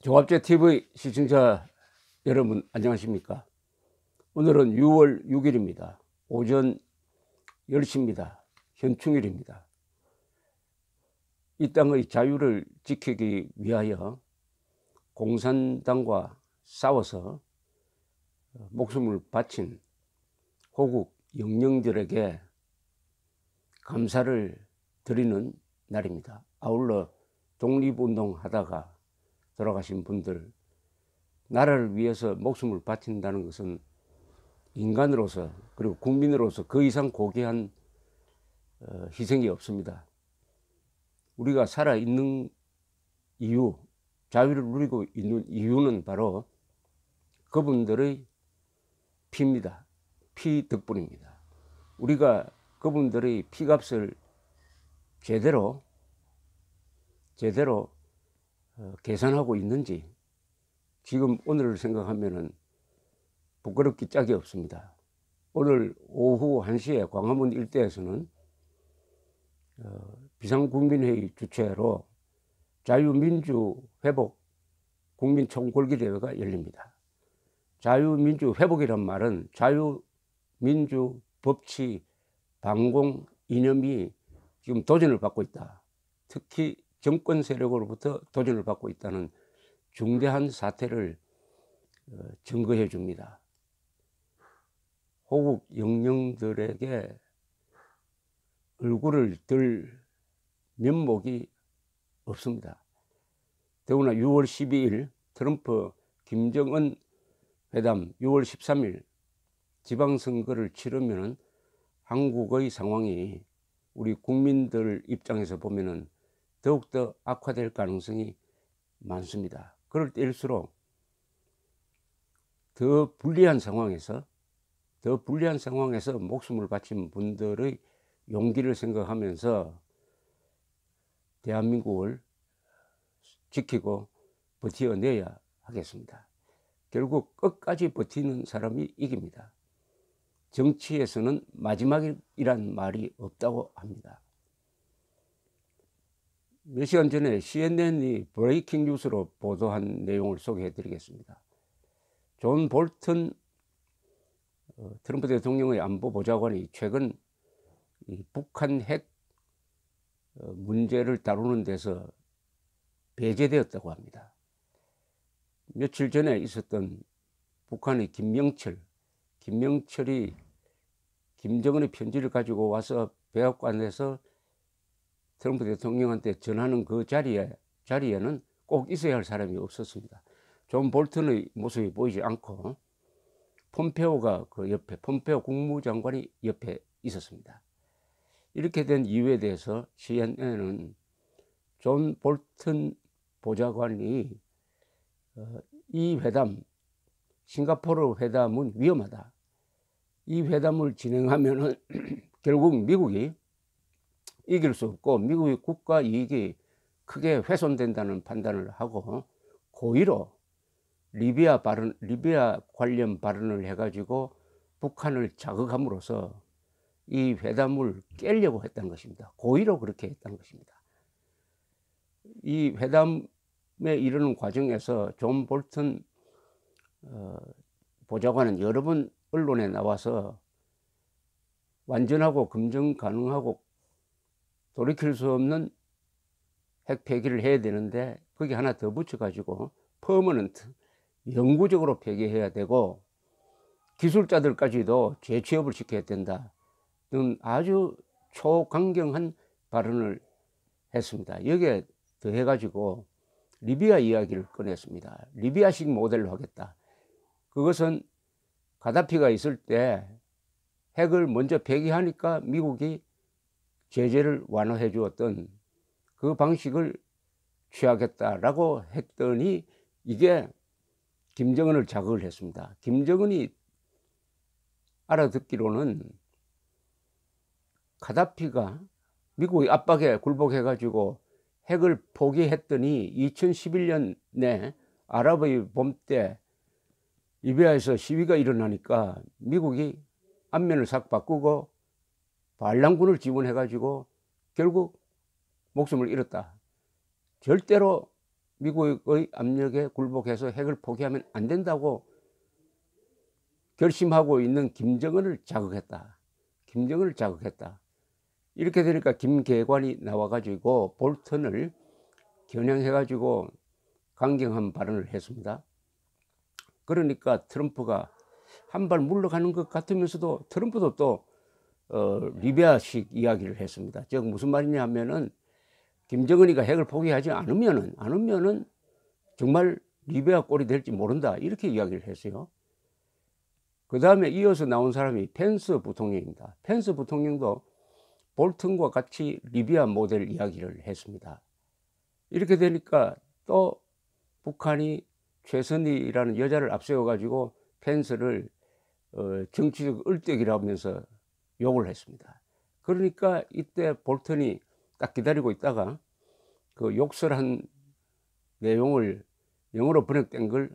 종합제TV 시청자 여러분 안녕하십니까. 오늘은 6월 6일입니다. 오전 10시입니다. 현충일입니다. 이 땅의 자유를 지키기 위하여 공산당과 싸워서 목숨을 바친 호국 영령들에게 감사를 드리는 날입니다. 아울러 독립운동 하다가 돌아가신 분들, 나라를 위해서 목숨을 바친다는 것은 인간으로서 그리고 국민으로서 그 이상 고귀한 희생이 없습니다. 우리가 살아있는 이유, 자유를 누리고 있는 이유는 바로 그분들의 피입니다. 피 덕분입니다. 우리가 그분들의 피값을 제대로 계산하고 있는지 지금 오늘을 생각하면은 부끄럽기 짝이 없습니다. 오늘 오후 1시에 광화문 일대에서는 비상국민회의 주최로 자유민주회복 국민총궐기대회가 열립니다. 자유민주회복이란 말은 자유민주 법치 반공 이념이 지금 도전을 받고 있다. 특히 정권 세력으로부터 도전을 받고 있다는 중대한 사태를 증거해 줍니다. 호국 영령들에게 얼굴을 들 면목이 없습니다. 더구나 6월 12일 트럼프 김정은 회담, 6월 13일 지방선거를 치르면은 한국의 상황이 우리 국민들 입장에서 보면은 더욱더 악화될 가능성이 많습니다. 그럴 때일수록 더 불리한 상황에서 목숨을 바친 분들의 용기를 생각하면서 대한민국을 지키고 버텨내야 하겠습니다. 결국 끝까지 버티는 사람이 이깁니다. 정치에서는 마지막이란 말이 없다고 합니다. 몇 시간 전에 CNN이 브레이킹 뉴스로 보도한 내용을 소개해 드리겠습니다. 존 볼턴 트럼프 대통령의 안보보좌관이 최근 북한 핵 문제를 다루는 데서 배제되었다고 합니다. 며칠 전에 있었던 북한의 김명철이 김정은의 편지를 가지고 와서 백악관에서 트럼프 대통령한테 전하는 그 자리에는 꼭 있어야 할 사람이 없었습니다. 존 볼턴의 모습이 보이지 않고 폼페오가 그 옆에, 폼페오 국무장관이 옆에 있었습니다. 이렇게 된 이유에 대해서 CNN은 존 볼턴 보좌관이 이 회담, 싱가포르 회담은 위험하다. 이 회담을 진행하면은 결국 미국이 이길 수 없고 미국의 국가 이익이 크게 훼손된다는 판단을 하고 고의로 리비아 관련 발언을 해가지고 북한을 자극함으로써 이 회담을 깨려고 했던 것입니다. 고의로 그렇게 했던 것입니다. 이 회담에 이르는 과정에서 존 볼턴 보좌관은 여러 번 언론에 나와서 완전하고 검증 가능하고 돌이킬 수 없는 핵 폐기를 해야 되는데 거기 하나 더 붙여가지고 퍼머넌트, 영구적으로 폐기해야 되고 기술자들까지도 재취업을 시켜야 된다 등 아주 초강경한 발언을 했습니다. 여기에 더해가지고 리비아 이야기를 꺼냈습니다. 리비아식 모델로 하겠다. 그것은 가다피가 있을 때 핵을 먼저 폐기하니까 미국이 제재를 완화해 주었던 그 방식을 취하겠다라고 했더니 이게 김정은을 자극을 했습니다. 김정은이 알아듣기로는 가다피가 미국의 압박에 굴복해가지고 핵을 포기했더니 2011년에 아랍의 봄 때 리비아에서 시위가 일어나니까 미국이 안면을 싹 바꾸고 반란군을 지원해가지고 결국 목숨을 잃었다. 절대로 미국의 압력에 굴복해서 핵을 포기하면 안 된다고 결심하고 있는 김정은을 자극했다. 김정은을 자극했다. 이렇게 되니까 김계관이 나와가지고 볼턴을 겨냥해가지고 강경한 발언을 했습니다. 그러니까 트럼프가 한 발 물러가는 것 같으면서도 트럼프도 또 리비아식 이야기를 했습니다. 즉 무슨 말이냐 하면은 김정은이가 핵을 포기하지 않으면은 정말 리비아 꼴이 될지 모른다, 이렇게 이야기를 했어요. 그 다음에 이어서 나온 사람이 펜스 부통령입니다. 펜스 부통령도 볼턴과 같이 리비아 모델 이야기를 했습니다. 이렇게 되니까 또 북한이 최선희라는 여자를 앞세워 가지고 펜스를 정치적 을대기라면서 욕을 했습니다. 그러니까 이때 볼턴이 딱 기다리고 있다가 그 욕설한 내용을 영어로 번역된 걸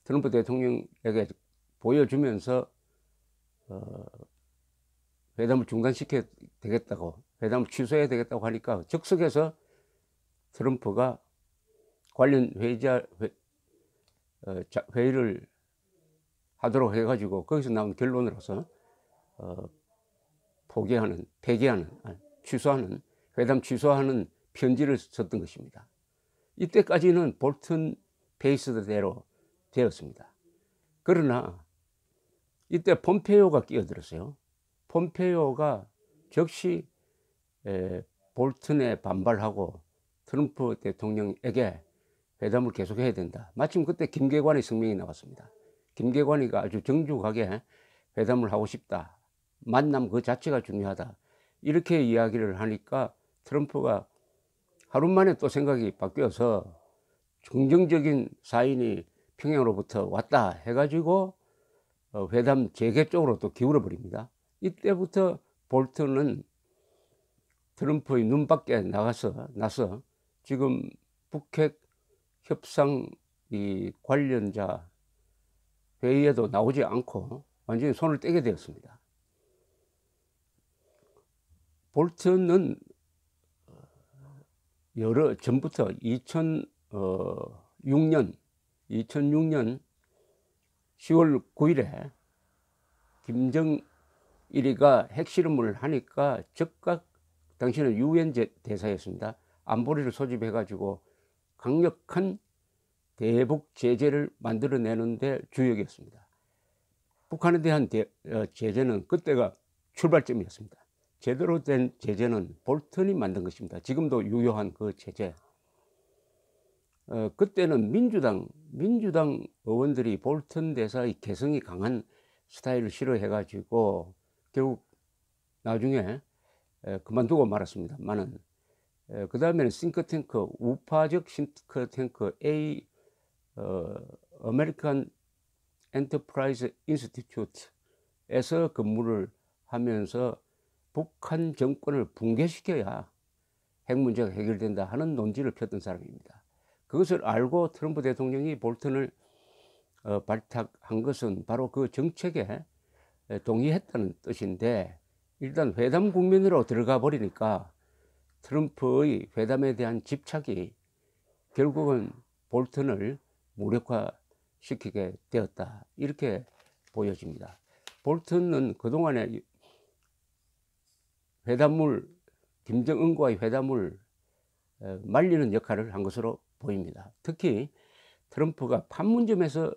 트럼프 대통령에게 보여주면서 회담을 중단시켜야 되겠다고, 회담을 취소해야 되겠다고 하니까 즉석에서 트럼프가 관련 회의를 하도록 해가지고 거기서 나온 결론으로서 취소하는, 회담 취소하는 편지를 썼던 것입니다. 이때까지는 볼턴 페이스대로 되었습니다. 그러나 이때 폼페이오가 끼어들었어요. 폼페이오가 즉시 볼턴에 반발하고 트럼프 대통령에게 회담을 계속해야 된다. 마침 그때 김계관의 성명이 나왔습니다. 김계관이가 아주 정중하게 회담을 하고 싶다, 만남 그 자체가 중요하다, 이렇게 이야기를 하니까 트럼프가 하루 만에 또 생각이 바뀌어서 긍정적인 사인이 평양으로부터 왔다 해가지고 회담 재개 쪽으로 또 기울어 버립니다. 이때부터 볼턴은 트럼프의 눈밖에 나서 지금 북핵 협상 이 관련자 회의에도 나오지 않고 완전히 손을 떼게 되었습니다. 볼턴은 전부터 2006년 10월 9일에 김정일이가 핵실험을 하니까 즉각, 당시는 유엔 대사였습니다. 안보리를 소집해 가지고 강력한 대북 제재를 만들어내는데 주역이었습니다. 북한에 대한 제재는 그때가 출발점이었습니다. 제대로 된 제재는 볼턴이 만든 것입니다. 지금도 유효한 그 제재. 그때는 민주당 의원들이 볼턴 대사의 개성이 강한 스타일을 싫어해 가지고 결국 나중에 그만두고 말았습니다만은, 그 다음에는 싱크탱크, 우파적 싱크탱크 아메리칸 엔터프라이즈 인스티튜트에서 근무를 하면서 북한 정권을 붕괴시켜야 핵 문제가 해결된다 하는 논지를 폈던 사람입니다. 그것을 알고 트럼프 대통령이 볼턴을 발탁한 것은 바로 그 정책에 동의했다는 뜻인데, 일단 회담 국면으로 들어가 버리니까 트럼프의 회담에 대한 집착이 결국은 볼턴을 무력화시키게 되었다, 이렇게 보여집니다. 볼턴은 그동안에 김정은과의 회담을 말리는 역할을 한 것으로 보입니다. 특히 트럼프가 판문점에서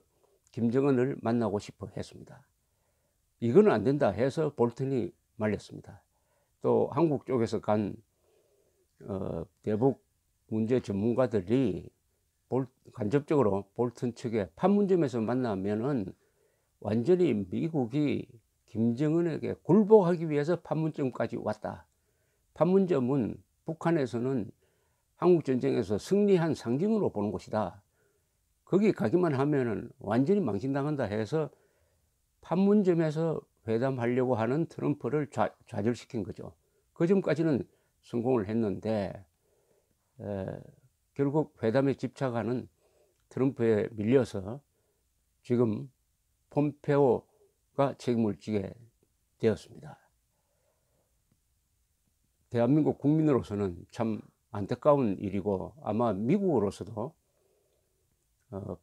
김정은을 만나고 싶어 했습니다. 이거는 안 된다 해서 볼턴이 말렸습니다. 또 한국 쪽에서 간 대북 문제 전문가들이 간접적으로 볼턴 측에 판문점에서 만나면은 완전히 미국이 김정은에게 굴복하기 위해서 판문점까지 왔다. 판문점은 북한에서는 한국전쟁에서 승리한 상징으로 보는 곳이다. 거기 가기만 하면은 완전히 망신당한다 해서 판문점에서 회담하려고 하는 트럼프를 좌절시킨 거죠. 그 전까지는 성공을 했는데 결국 회담에 집착하는 트럼프에 밀려서 지금 폼페오가 책임을 지게 되었습니다. 대한민국 국민으로서는 참 안타까운 일이고, 아마 미국으로서도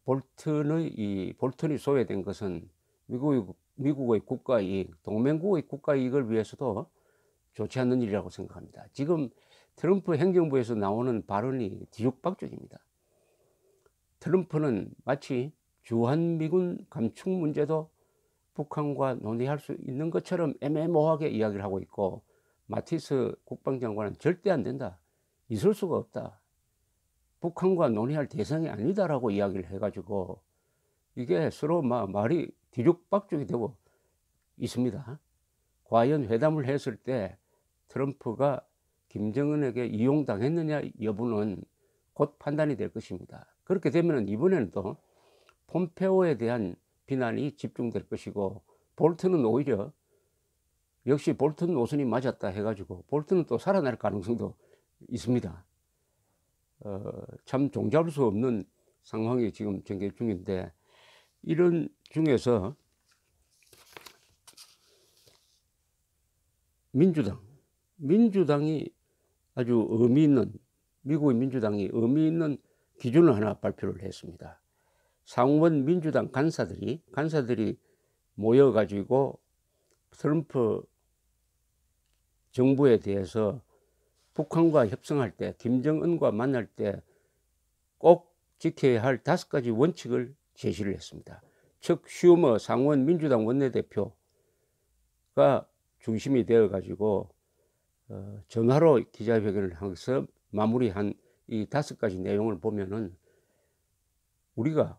볼턴이 소외된 것은 미국의 국가 이익, 동맹국의 국가 이익을 위해서도 좋지 않는 일이라고 생각합니다. 지금 트럼프 행정부에서 나오는 발언이 뒤죽박죽입니다. 트럼프는 마치 주한미군 감축 문제도 북한과 논의할 수 있는 것처럼 애매모호하게 이야기를 하고 있고, 마티스 국방장관은 절대 안 된다, 있을 수가 없다, 북한과 논의할 대상이 아니다라고 이야기를 해가지고 이게 서로 말이 뒤죽박죽이 되고 있습니다. 과연 회담을 했을 때 트럼프가 김정은에게 이용당했느냐 여부는 곧 판단이 될 것입니다. 그렇게 되면 이번에는 또 폼페오에 대한 비난이 집중될 것이고, 볼턴은 오히려 역시 볼턴 노선이 맞았다 해가지고 볼턴은 또 살아날 가능성도 있습니다. 참 종잡을 수 없는 상황이 지금 전개 중인데, 이런 중에서 민주당이 아주 의미 있는, 미국의 민주당이 의미 있는 기준을 하나 발표를 했습니다. 상원 민주당 간사들이 모여가지고 트럼프 정부에 대해서 북한과 협상할 때, 김정은과 만날 때 꼭 지켜야 할 5가지 원칙을 제시를 했습니다. 즉 슈머 상원 민주당 원내대표가 중심이 되어 가지고 전화로 기자회견을 하면서 마무리한 이 5가지 내용을 보면은 우리가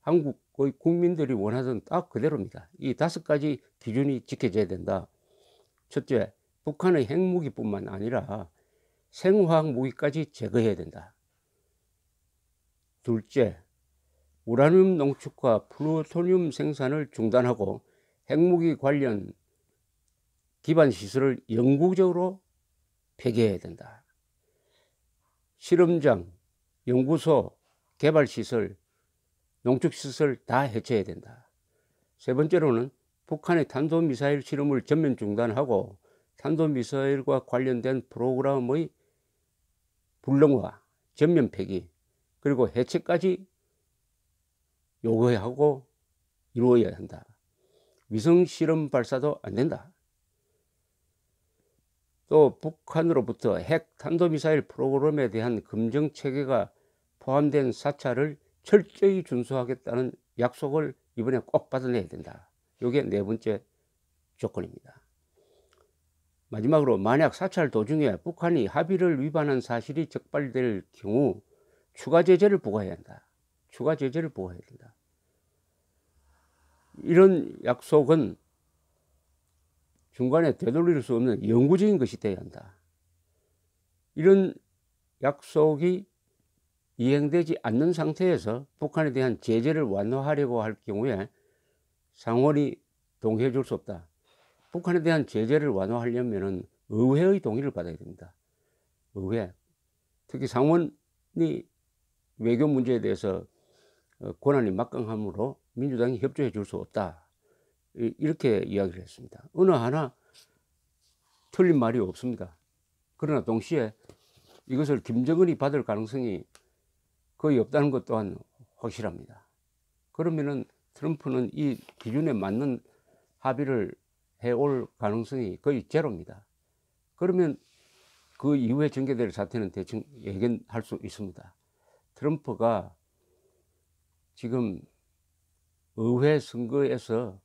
한국의 국민들이 원하던 딱 그대로입니다. 이 5가지 기준이 지켜져야 된다. 첫째, 북한의 핵무기뿐만 아니라 생화학 무기까지 제거해야 된다. 둘째, 우라늄 농축과 플루토늄 생산을 중단하고 핵무기 관련 기반 시설을 영구적으로 폐기해야 된다. 실험장, 연구소, 개발시설, 농축시설 다 해체해야 된다. 세 번째로는 북한의 탄도미사일 실험을 전면 중단하고 탄도미사일과 관련된 프로그램의 불능화, 전면 폐기, 그리고 해체까지 요구하고 이루어야 한다. 위성 실험 발사도 안 된다. 또 북한으로부터 핵 탄도미사일 프로그램에 대한 검증 체계가 포함된 사찰을 철저히 준수하겠다는 약속을 이번에 꼭 받아내야 된다. 이게 4번째 조건입니다. 마지막으로 만약 사찰 도중에 북한이 합의를 위반한 사실이 적발될 경우 추가 제재를 부과해야 한다. 추가 제재를 부과해야 된다. 이런 약속은 중간에 되돌릴 수 없는 영구적인 것이 되어야 한다. 이런 약속이 이행되지 않는 상태에서 북한에 대한 제재를 완화하려고 할 경우에 상원이 동의해 줄 수 없다. 북한에 대한 제재를 완화하려면 의회의 동의를 받아야 됩니다. 의회. 특히 상원이 외교 문제에 대해서 권한이 막강하므로 민주당이 협조해 줄 수 없다. 이렇게 이야기를 했습니다. 어느 하나 틀린 말이 없습니다. 그러나 동시에 이것을 김정은이 받을 가능성이 거의 없다는 것 또한 확실합니다. 그러면은 트럼프는 이 기준에 맞는 합의를 해올 가능성이 거의 제로입니다. 그러면 그 이후에 전개될 사태는 대충 예견할 수 있습니다. 트럼프가 지금 의회 선거에서,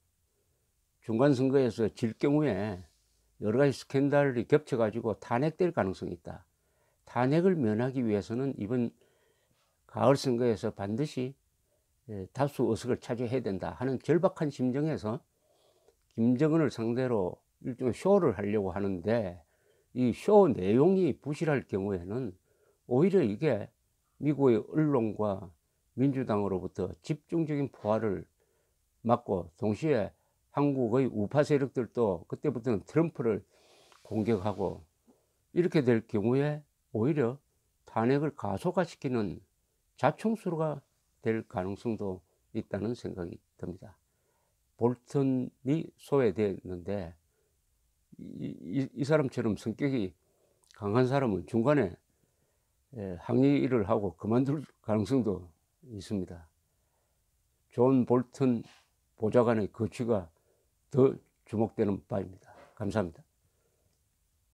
중간 선거에서 질 경우에 여러 가지 스캔들이 겹쳐가지고 탄핵될 가능성이 있다. 탄핵을 면하기 위해서는 이번 가을 선거에서 반드시 다수 의석을 차지해야 된다 하는 절박한 심정에서 김정은을 상대로 일종의 쇼를 하려고 하는데, 이 쇼 내용이 부실할 경우에는 오히려 이게 미국의 언론과 민주당으로부터 집중적인 포화를 맞고, 동시에 한국의 우파 세력들도 그때부터는 트럼프를 공격하고, 이렇게 될 경우에 오히려 탄핵을 가속화시키는 자충수가 될 가능성도 있다는 생각이 듭니다. 볼턴이 소외됐는데 이 사람처럼 성격이 강한 사람은 중간에 항의를 하고 그만둘 가능성도 있습니다. 존 볼턴 보좌관의 거취가 더 주목되는 바입니다. 감사합니다.